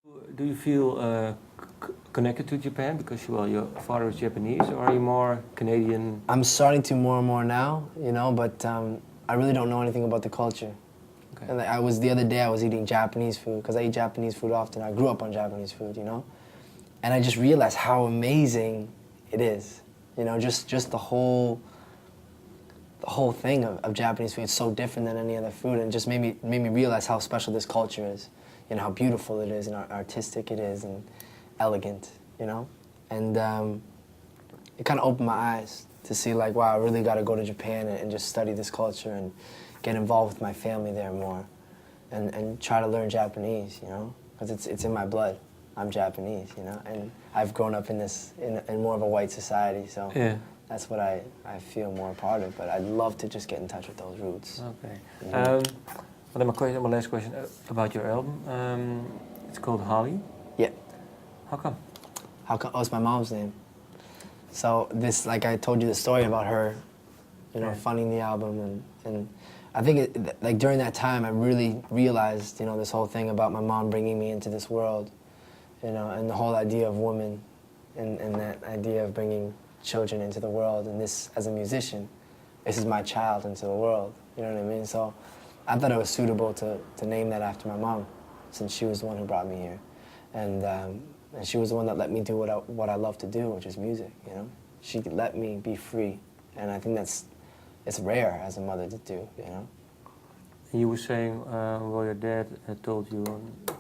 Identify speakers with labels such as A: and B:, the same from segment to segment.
A: Do you feel connected to Japan because well, your father is Japanese, or are you more Canadian?
B: I'm starting to more and more now, you know, but I really don't know anything about the culture.
A: Okay.
B: And the other day I was eating Japanese food because I eat Japanese food often. I grew up on Japanese food, you know, and I just realized how amazing it is, you know, just the whole thing of Japanese food is so different than any other food, and it just made me realize how special this culture is, you know, how beautiful it is and artistic it is and elegant, you know, and it kind of opened my eyes to see like, wow, I really got to go to Japan and just study this culture and get involved with my family there more, and try to learn Japanese, you know, because it's in my blood. I'm Japanese, you know, and I've grown up in more of a white society, so.
A: Yeah.
B: That's what I feel more a part of, but I'd love to just get in touch with those roots.
A: Okay.
B: Mm-hmm.
A: My last question about your album. It's called Holly.
B: Yeah.
A: How come?
B: How come? Oh, it's my mom's name. So this, like I told you the story about her, you know, funding the album, and I think like during that time I really realized, you know, this whole thing about my mom bringing me into this world, you know, and the whole idea of woman, and that idea of bringing children into the world, and this, as a musician, this is my child into the world, you know what I mean? So I thought it was suitable to name that after my mom, since she was the one who brought me here. And she was the one that let me do what I love to do, which is music, you know? She let me be free, and I think it's rare as a mother to do, you know?
A: And you were saying, well, your dad had told you,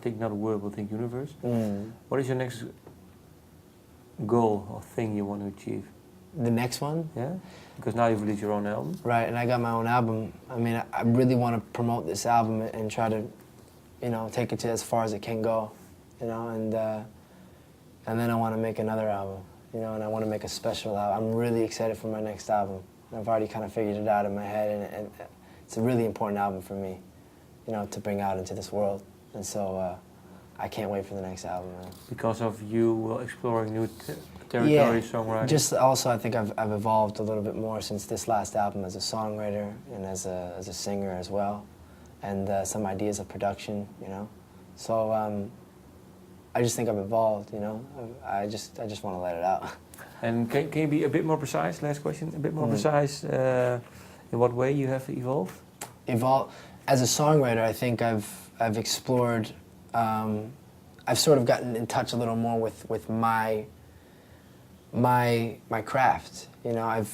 A: think not a word, but think universe.
B: Mm.
A: What is your next goal or thing you want to achieve?
B: The next one?
A: Yeah? Because now you've released your own album.
B: Right, and I got my own album. I mean, I really want to promote this album and try to, you know, take it to as far as it can go, you know, and then I want to make another album, you know, and I want to make a special album. I'm really excited for my next album. I've already kind of figured it out in my head, and it's a really important album for me, you know, to bring out into this world. And so I can't wait for the next album, man.
A: Because of you exploring new territory, songwriting?
B: Just also I think I've evolved a little bit more since this last album as a songwriter and as a singer as well, and some ideas of production, you know. So I just think I've evolved, you know. I just want to let it out.
A: And can you be a bit more precise? Last question. A bit more precise. In what way you have evolved?
B: As a songwriter, I think I've explored. I've sort of gotten in touch a little more with my craft. You know,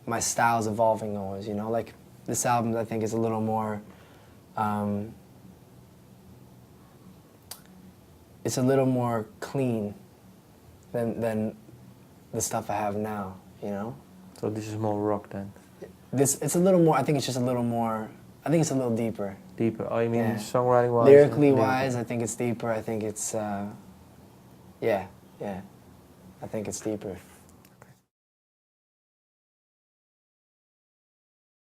B: my style's evolving always. You know, like this album I think is a little more. It's a little more clean than the stuff I have now. You know.
A: So this is more rock then.
B: It's a little more. I think it's just a little more. I think it's a little deeper.
A: Deeper. Oh, you mean
B: Yeah.
A: songwriting wise?
B: Lyrically wise, I think it's deeper. I think it's, yeah. I think it's deeper.